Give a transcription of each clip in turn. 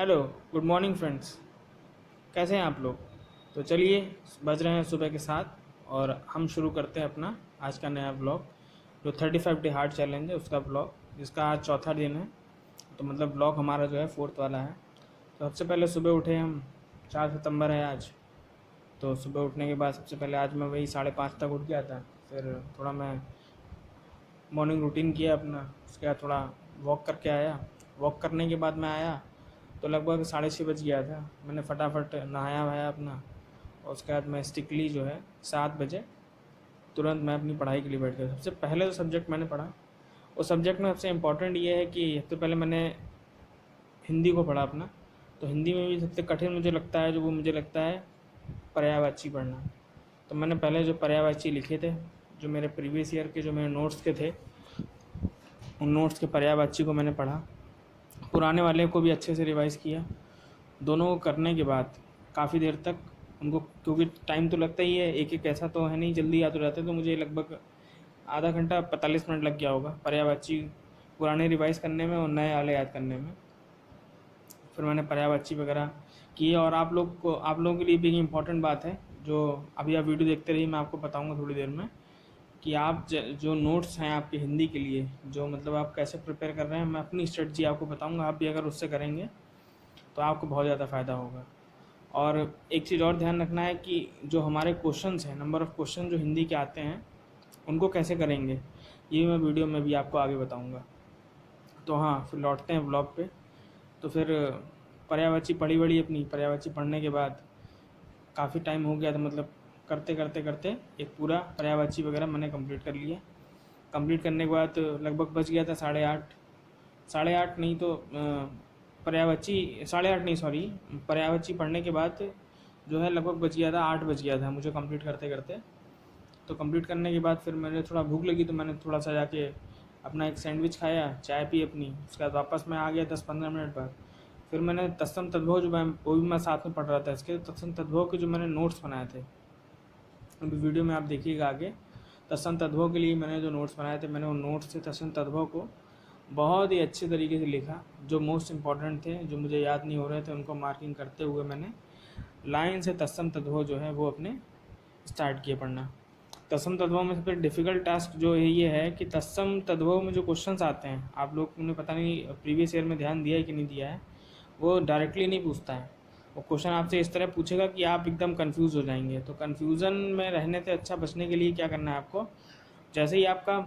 Hello, good morning friends. कैसे हैं आप लोग? तो चलिए, बज रहे हैं सुबह के 7 और हम शुरू करते हैं अपना आज का नया ब्लॉग, जो 35 डे हार्ड चैलेंज है उसका ब्लॉग, जिसका आज चौथा दिन है। तो मतलब ब्लॉग हमारा जो है 4th वाला है। तो सबसे पहले सुबह उठे हम, 4 सितंबर है आज। तो सुबह उठने के बाद सबसे पहले आज मैं वही 5:30 तक उठ गया था। फिर थोड़ा मैं मॉर्निंग रूटीन किया अपना, उसके बाद थोड़ा वॉक करके आया। वॉक करने के बाद मैं आया तो लगभग 6:30 बज गया था। मैंने फटाफट नहाया वहाया अपना, और उसके बाद मैं स्ट्रिक्टली जो है 7 बजे तुरंत मैं अपनी पढ़ाई के लिए बैठ गया। सबसे पहले जो सब्जेक्ट मैंने पढ़ा, उस सब्जेक्ट में सबसे इम्पोर्टेंट ये है कि सबसे पहले मैंने हिंदी को पढ़ा अपना। तो हिंदी में भी सबसे कठिन मुझे लगता है, जो वो मुझे लगता है पर्यायवाची पढ़ना। तो मैंने पहले जो पर्यायवाची लिखे थे, जो मेरे प्रीवियस ईयर के जो मेरे नोट्स के थे, उन नोट्स के पर्यायवाची को मैंने पढ़ा। पुराने वाले को भी अच्छे से रिवाइज़ किया। दोनों को करने के बाद काफ़ी देर तक उनको, क्योंकि टाइम तो लगता ही है, एक एक ऐसा तो है नहीं जल्दी याद हो जाता है। तो मुझे लगभग आधा घंटा 45 मिनट लग गया होगा पर्यायवाची पुराने रिवाइज़ करने में और नए वाले याद करने में। फिर मैंने पर्यायवाची वगैरह की। और आप लोगों के लिए भी एक इम्पॉर्टेंट बात है, जो अभी आप वीडियो देखते रहिए, मैं आपको बताऊँगा थोड़ी देर में कि आप जो नोट्स हैं आपके हिंदी के लिए, जो मतलब आप कैसे प्रिपेयर कर रहे हैं, मैं अपनी स्ट्रेटजी आपको बताऊँगा। आप भी अगर उससे करेंगे तो आपको बहुत ज़्यादा फ़ायदा होगा। और एक चीज़ और ध्यान रखना है कि जो हमारे क्वेश्चंस हैं, नंबर ऑफ़ क्वेश्चन जो हिंदी के आते हैं, उनको कैसे करेंगे, ये मैं वीडियो में भी आपको आगे बताऊंगा। तो हाँ, फिर लौटते हैं ब्लॉग पे। तो फिर पर्यायवाची पढ़ी बड़ी अपनी पर्यायवाची पढ़ने के बाद काफ़ी टाइम हो गया था, मतलब करते करते करते एक पूरा पर्यायवाची वगैरह मैंने कंप्लीट कर लिया। कंप्लीट करने के बाद लगभग बज गया था 8:30, 8:30 नहीं तो पर्यायवाची 8:30 नहीं, सॉरी, पर्यायवाची पढ़ने के बाद जो है लगभग बज गया था 8 बज गया था मुझे कंप्लीट करते करते। तो कंप्लीट करने के बाद फिर मैंने थोड़ा भूख लगी, तो मैंने थोड़ा सा जाके अपना एक सैंडविच खाया, चाय पी अपनी। उसके बाद वापस मैं आ गया 10-15 मिनट बाद। फिर मैंने तत्सम तद्भव जो मैं वो भी मैं साथ में पढ़ रहा था इसके, तत्सम तद्भव के जो मैंने नोट्स बनाए थे, अभी वीडियो में आप देखिएगा आगे। तत्सम तद्भव के लिए मैंने जो नोट्स बनाए थे, मैंने उन नोट्स से तत्सम तद्भव को बहुत ही अच्छे तरीके से लिखा। जो मोस्ट इम्पॉर्टेंट थे, जो मुझे याद नहीं हो रहे थे, उनको मार्किंग करते हुए मैंने लाइन से तत्सम तद्भव जो है वो अपने स्टार्ट किए पढ़ना। तत्सम तद्भव में सबसे डिफ़िकल्ट टास्क जो है ये है कि तत्सम तद्भव में जो क्वेश्चंस आते हैं, आप लोग ने पता नहीं प्रीवियस ईयर में ध्यान दिया है कि नहीं दिया है, वो डायरेक्टली नहीं पूछता है। वो क्वेश्चन आपसे इस तरह पूछेगा कि आप एकदम कंफ्यूज हो जाएंगे। तो कन्फ्यूज़न में रहने से अच्छा बचने के लिए क्या करना है आपको, जैसे ही आपका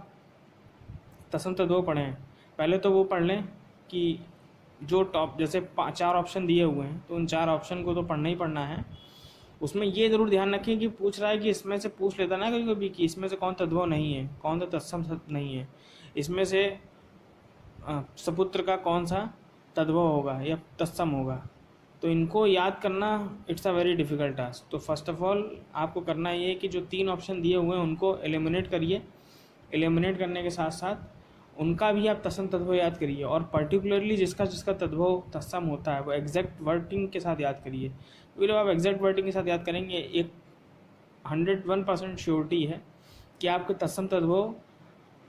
तत्सम तद्भव पढ़ें, पहले तो वो पढ़ लें कि जो टॉप, जैसे 4 ऑप्शन दिए हुए हैं, तो उन 4 ऑप्शन को तो पढ़ना ही पढ़ना है। उसमें ये ज़रूर ध्यान रखें कि पूछ रहा है कि इसमें से पूछ लेता ना कभी कभी कि इसमें से कौन तद्भव नहीं है, कौन सा तत्सम नहीं है, इसमें से सपुत्र का कौन सा तद्भव होगा या तत्सम होगा। तो इनको याद करना it's a very difficult task. तो फर्स्ट ऑफ ऑल आपको करना ये है कि जो 3 ऑप्शन दिए हुए हैं उनको एलिमिनेट करिए। एलिमिनेट करने के साथ साथ उनका भी आप तत्सम तद्भव याद करिए, और पर्टिकुलरली जिसका जिसका तद्भव तत्सम होता है वो एग्जैक्ट वर्डिंग के साथ याद करिए। क्योंकि जब आप एग्जैक्ट वर्डिंग के साथ याद करेंगे, एक 101% श्योरिटी है कि आपके तत्सम तद्भव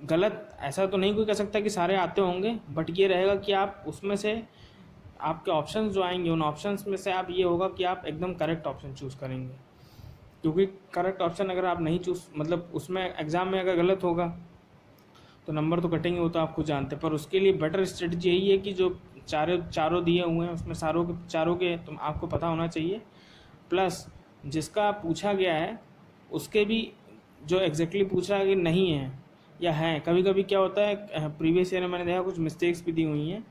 गलत, ऐसा तो नहीं कोई कह सकता कि सारे आते होंगे, बट ये रहेगा कि आप उसमें से आपके ऑप्शंस जो आएंगे, उन ऑप्शंस में से आप ये होगा कि आप एकदम करेक्ट ऑप्शन चूज़ करेंगे। क्योंकि करेक्ट ऑप्शन अगर आप नहीं चूज़, मतलब उसमें एग्ज़ाम में अगर गलत होगा तो नंबर तो कटेंगे, वो तो आप खुद जानते हैं। पर उसके लिए बेटर स्ट्रेटजी यही है कि जो चारों दिए हुए हैं उसमें चारों के तुम आपको पता होना चाहिए, प्लस जिसका पूछा गया है उसके भी जो एग्जैक्टली पूछा है कि नहीं है या है। कभी कभी क्या होता है, प्रीवियस ईयर में मैंने देखा कुछ मिस्टेक्स भी दी हुई हैं,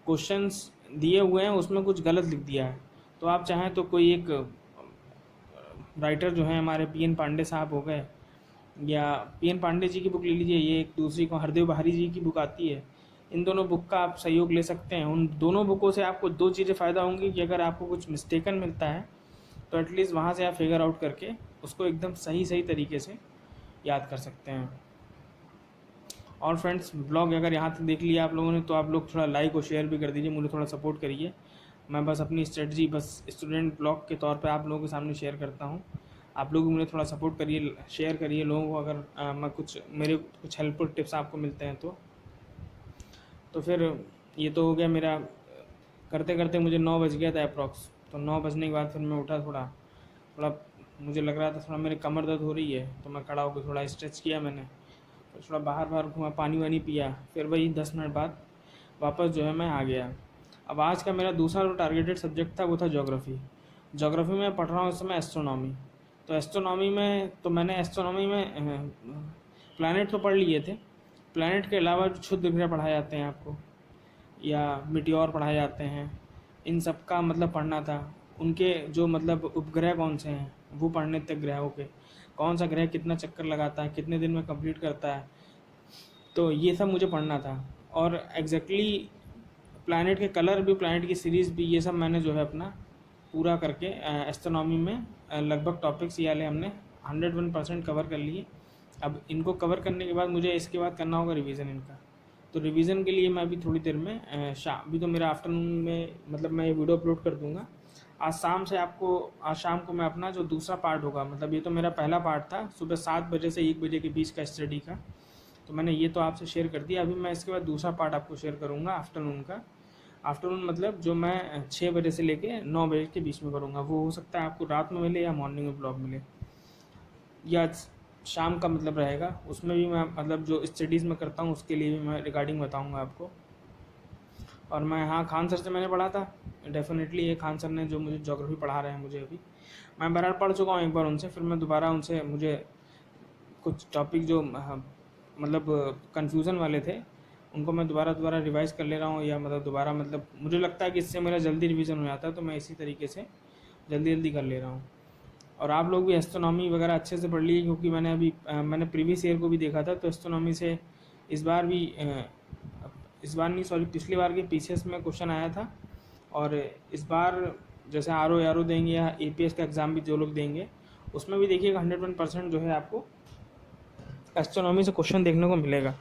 क्वेश्चंस दिए हुए हैं उसमें कुछ गलत लिख दिया है। तो आप चाहें तो कोई एक राइटर जो है हमारे PN पांडे साहब हो गए, या PN पांडे जी की बुक ले लीजिए, ये एक दूसरी को हरदेव बहारी जी की बुक आती है। इन दोनों बुक का आप सहयोग ले सकते हैं। उन दोनों बुकों से आपको 2 चीज़ें फ़ायदा होंगी कि अगर आपको कुछ मिस्टेकन मिलता है तो एटलीस्ट वहाँ से आप फिगर आउट करके उसको एकदम सही सही तरीके से याद कर सकते हैं। और फ्रेंड्स, ब्लॉग अगर यहाँ तक देख लिया आप लोगों ने, तो आप लोग थोड़ा लाइक और शेयर भी कर दीजिए, मुझे थोड़ा सपोर्ट करिए। मैं बस अपनी स्ट्रेटजी बस स्टूडेंट ब्लॉग के तौर पे आप लोगों के सामने शेयर करता हूँ। आप लोग भी मुझे थोड़ा सपोर्ट करिए, शेयर करिए लोगों को, अगर मैं मेरे कुछ हेल्पफुल टिप्स आपको मिलते हैं तो फिर ये तो हो गया मेरा करते करते मुझे 9 बज गया था अप्रॉक्स। तो 9 बजने के बाद फिर मैं उठा, थोड़ा थोड़ा मुझे लग रहा था थोड़ा मेरी कमर दर्द हो रही है, तो मैं खड़ा होकर थोड़ा स्ट्रेच किया मैंने, फिर थोड़ा बाहर बाहर घूमा, पानी वानी पिया, फिर वही 10 मिनट बाद वापस जो है मैं आ गया। अब आज का मेरा दूसरा जो टारगेटेड सब्जेक्ट था वो था ज्योग्राफी। ज्योग्राफी में पढ़ रहा हूँ इस समय एस्ट्रोनॉमी। तो एस्ट्रोनॉमी में तो मैंने एस्ट्रोनॉमी में प्लैनेट तो पढ़ लिए थे, प्लैनेट के अलावा जो क्षुद्र ग्रह पढ़ाए जाते हैं आपको, या मिटियोर पढ़ाए जाते हैं, इन सब का मतलब पढ़ना था। उनके जो मतलब उपग्रह कौन से हैं वो पढ़ने थे, ग्रहों के कौन सा ग्रह कितना चक्कर लगाता है, कितने दिन में कंप्लीट करता है, तो ये सब मुझे पढ़ना था। और एग्जैक्टली प्लैनेट के कलर भी, प्लैनेट की सीरीज़ भी, ये सब मैंने जो है अपना पूरा करके एस्ट्रोनॉमी में लगभग टॉपिक्स ये वाले हमने 101% कवर कर लिए। अब इनको कवर करने के बाद मुझे इसके बाद करना होगा रिवीजन इनका। तो रिवीजन के लिए मैं अभी थोड़ी देर में अभी तो मेरा आफ्टरनून में मतलब मैं ये वीडियो अपलोड कर दूंगा। आज शाम को मैं अपना जो दूसरा पार्ट होगा, मतलब ये तो मेरा पहला पार्ट था सुबह 7 बजे से 1 बजे के बीच का स्टडी का, तो मैंने ये तो आपसे शेयर कर दिया। अभी मैं इसके बाद दूसरा पार्ट आपको शेयर करूँगा आफ्टरनून का। आफ्टरनून मतलब जो मैं 6 बजे से लेके 9 बजे के बीच में करूँगा, वो हो सकता है आपको रात में मिले या मॉर्निंग में ब्लॉग मिले, या शाम का मतलब रहेगा। उसमें भी मैं मतलब जो स्टडीज़ में करता हूँ उसके लिए भी मैं रिगार्डिंग बताऊँगा आपको। और मैं हाँ खान सर से मैंने पढ़ा था, डेफिनेटली ये खान सर ने जो मुझे ज्योग्राफी पढ़ा रहे हैं मुझे अभी, मैं बहरहाल पढ़ चुका हूँ एक बार उनसे, फिर मैं दोबारा उनसे मुझे कुछ टॉपिक जो मतलब कन्फ्यूज़न वाले थे उनको मैं दोबारा रिवाइज कर ले रहा हूँ, या मतलब दोबारा मतलब मुझे लगता है कि इससे मेरा जल्दी रिवीजन हो जाता है, तो मैं इसी तरीके से जल्दी कर ले रहा हूँ। और आप लोग भी एस्ट्रोनॉमी वगैरह अच्छे से पढ़ लीजिए, क्योंकि मैंने प्रीवियस ईयर को भी देखा था, तो एस्ट्रोनॉमी से इस बार नहीं सॉरी पिछली बार के पीछे में क्वेश्चन आया था। और इस बार जैसे आर देंगे या APS का एग्ज़ाम भी जो लोग देंगे उसमें भी देखिएगा 101% जो है आपको एस्ट्रोनॉमी से क्वेश्चन देखने को मिलेगा।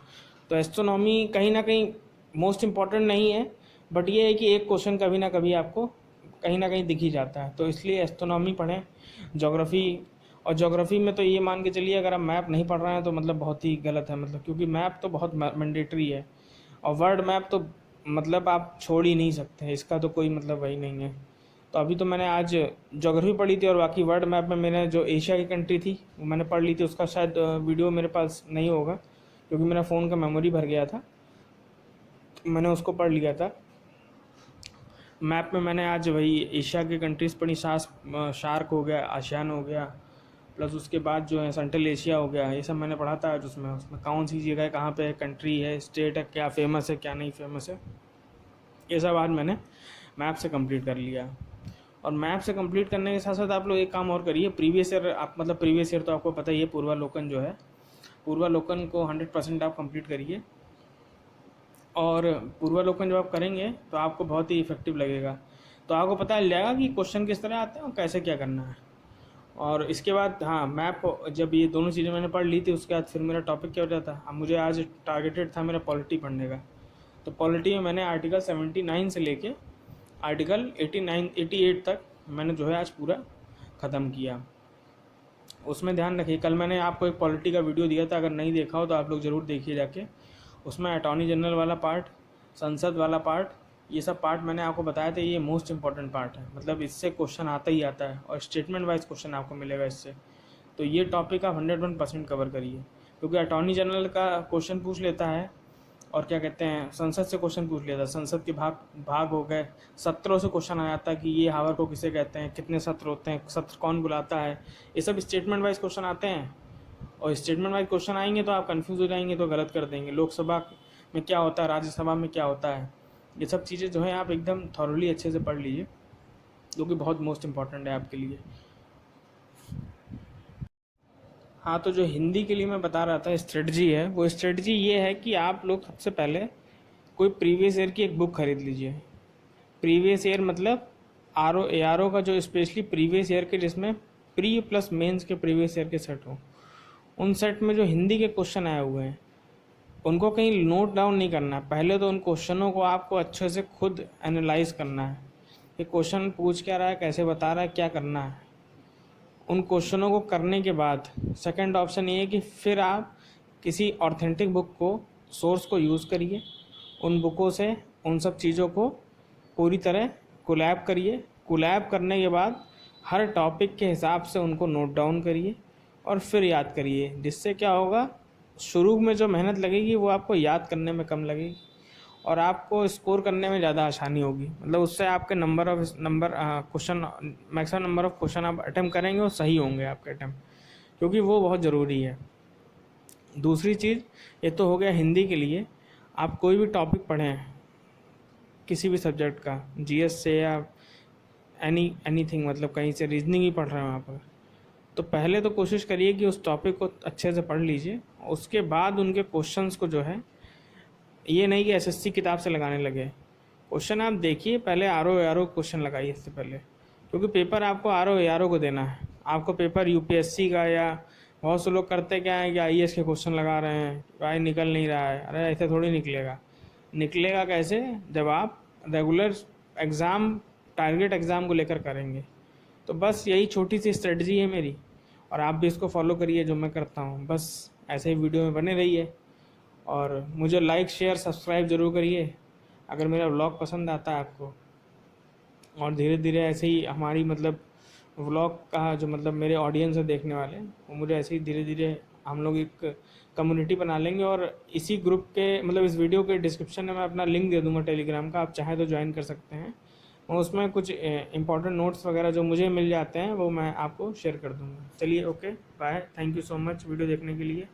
तो एस्ट्रोनॉमी कहीं ना कहीं मोस्ट इम्पॉर्टेंट नहीं है, बट ये है कि एक क्वेश्चन कभी ना कभी आपको कहीं ना कहीं दिख ही जाता है, तो इसलिए एस्ट्रोनॉमी पढ़ें। ज्योग्राफी में तो ये मान के चलिए अगर आप मैप नहीं पढ़ रहे हैं तो मतलब बहुत ही गलत है, मतलब क्योंकि मैप तो बहुत मैंडेटरी है, और वर्ल्ड मैप तो मतलब आप छोड़ ही नहीं सकते, इसका तो कोई मतलब वही नहीं है। तो अभी तो मैंने आज ज्योग्राफी पढ़ी थी, और बाकी वर्ल्ड मैप में मैंने जो एशिया की कंट्री थी वो मैंने पढ़ ली थी। उसका शायद वीडियो मेरे पास नहीं होगा क्योंकि मेरा फ़ोन का मेमोरी भर गया था, तो मैंने उसको पढ़ लिया था। मैप में मैंने आज वही एशिया की कंट्रीज़ पढ़ी, शार्क हो गया, आसियान हो गया, प्लस उसके बाद जो है सेंट्रल एशिया हो गया, ये सब मैंने पढ़ा था आज। उसमें कौन सी जगह है, कहाँ पे कंट्री है, स्टेट है, क्या फेमस है क्या नहीं फेमस है, ये सब आज मैंने मैप से कंप्लीट कर लिया। और मैप से कंप्लीट करने के साथ साथ आप लोग एक काम और करिए, प्रीवियस ईयर तो आपको पता ही है, पूर्वालोकन जो है, पूर्वालोकन को 100% आप कंप्लीट करिए। और पूर्वालोकन जब आप करेंगे तो आपको बहुत ही इफेक्टिव लगेगा, तो आपको पता चल जाएगा कि क्वेश्चन किस तरह आते हैं और कैसे क्या करना है। और इसके बाद हाँ मैप, जब ये दोनों चीज़ें मैंने पढ़ ली थी उसके बाद फिर मेरा टॉपिक क्या हो जाता। अब मुझे आज टारगेटेड था मेरा पॉलिटी पढ़ने का, तो पॉलिटी में मैंने आर्टिकल 79 से लेके आर्टिकल 88 तक मैंने जो है आज पूरा ख़त्म किया। उसमें ध्यान रखिए, कल मैंने आपको एक पॉलिटी का वीडियो दिया था, अगर नहीं देखा हो तो आप लोग ज़रूर देखिए जाके। उसमें अटॉर्नी जनरल वाला पार्ट, संसद वाला पार्ट, ये सब पार्ट मैंने आपको बताया था, ये मोस्ट इंपॉर्टेंट पार्ट है, मतलब इससे क्वेश्चन आता ही आता है, और स्टेटमेंट वाइज क्वेश्चन आपको मिलेगा इससे। तो ये टॉपिक आप 101% कवर करिए, क्योंकि अटॉर्नी जनरल का क्वेश्चन पूछ लेता है, और क्या कहते हैं संसद से क्वेश्चन पूछ लेता है, संसद के भाग हो गए, सत्रों से क्वेश्चन आ जाता है कि ये हावर को किसे कहते हैं, कितने सत्र होते हैं, सत्र कौन बुलाता है, ये सब स्टेटमेंट वाइज क्वेश्चन आते हैं। और स्टेटमेंट वाइज क्वेश्चन आएंगे तो आप कंफ्यूज हो जाएंगे, तो गलत कर देंगे। लोकसभा में क्या होता है, राज्यसभा में क्या होता है, ये सब चीज़ें जो है आप एकदम थॉरली अच्छे से पढ़ लीजिए, जो कि बहुत मोस्ट इम्पॉर्टेंट है आपके लिए। हाँ, तो जो हिंदी के लिए मैं बता रहा था स्ट्रेटजी है, वो स्ट्रेटजी ये है कि आप लोग सबसे पहले कोई प्रीवियस ईयर की एक बुक खरीद लीजिए। प्रीवियस ईयर मतलब ARO का जो स्पेशली प्रीवियस ईयर के, जिसमें प्री प्लस मेंस के प्रीवियस ईयर के सेट हो, उन सेट में जो हिंदी के क्वेश्चन आए हुए हैं उनको कहीं नोट डाउन नहीं करना है। पहले तो उन क्वेश्चनों को आपको अच्छे से खुद एनालाइज करना है कि क्वेश्चन पूछ क्या रहा है, कैसे बता रहा है, क्या करना है। उन क्वेश्चनों को करने के बाद सेकंड ऑप्शन ये है कि फिर आप किसी ऑथेंटिक बुक को, सोर्स को यूज़ करिए, उन बुकों से उन सब चीज़ों को पूरी तरह कोलैब करिए। कोलैब करने के बाद हर टॉपिक के हिसाब से उनको नोट डाउन करिए और फिर याद करिए, जिससे क्या होगा, शुरू में जो मेहनत लगेगी वो आपको याद करने में कम लगेगी और आपको स्कोर करने में ज़्यादा आसानी होगी। मतलब उससे आपके question, maximum number of question आप अटैम्प्ट करेंगे वो सही होंगे आपके अटैम्प्ट, क्योंकि वो बहुत ज़रूरी है। दूसरी चीज़, ये तो हो गया हिंदी के लिए। आप कोई भी टॉपिक पढ़ें किसी भी सब्जेक्ट का, जीएस से या एनीथिंग, मतलब कहीं से रीजनिंग ही पढ़ रहे हैं वहाँ पर, तो पहले तो कोशिश करिए कि उस टॉपिक को अच्छे से पढ़ लीजिए। उसके बाद उनके क्वेश्चंस को जो है, ये नहीं कि एसएससी किताब से लगाने लगे। क्वेश्चन आप देखिए, पहले आरओ क्वेश्चन लगाइए इससे पहले, क्योंकि पेपर आपको आरओ को देना है। आपको पेपर यूपीएससी का, या बहुत से लोग करते क्या है कि आईएएस के क्वेश्चन लगा रहे हैं, भाई निकल नहीं रहा है। अरे ऐसे थोड़ी निकलेगा। निकलेगा कैसे? जब आप रेगुलर एग्ज़ाम, टारगेट एग्ज़ाम को लेकर करेंगे। तो बस यही छोटी सी स्ट्रेटजी है मेरी, और आप भी इसको फॉलो करिए जो मैं करता हूँ। बस ऐसे ही वीडियो में बने रहिए और मुझे लाइक, शेयर, सब्सक्राइब ज़रूर करिए अगर मेरा व्लॉग पसंद आता है आपको। और धीरे धीरे ऐसे ही हमारी, मतलब व्लॉग का जो, मतलब मेरे ऑडियंस है देखने वाले, वो मुझे ऐसे ही धीरे धीरे हम लोग एक कम्युनिटी बना लेंगे। और इसी ग्रुप के, मतलब इस वीडियो के डिस्क्रिप्शन में मैं अपना लिंक दे दूँगा टेलीग्राम का, आप चाहें तो ज्वाइन कर सकते हैं। और उसमें कुछ इंपॉर्टेंट नोट्स वगैरह जो मुझे मिल जाते हैं वो मैं आपको शेयर कर दूँगा। चलिए, okay, bye, thank you so much video देखने के लिए।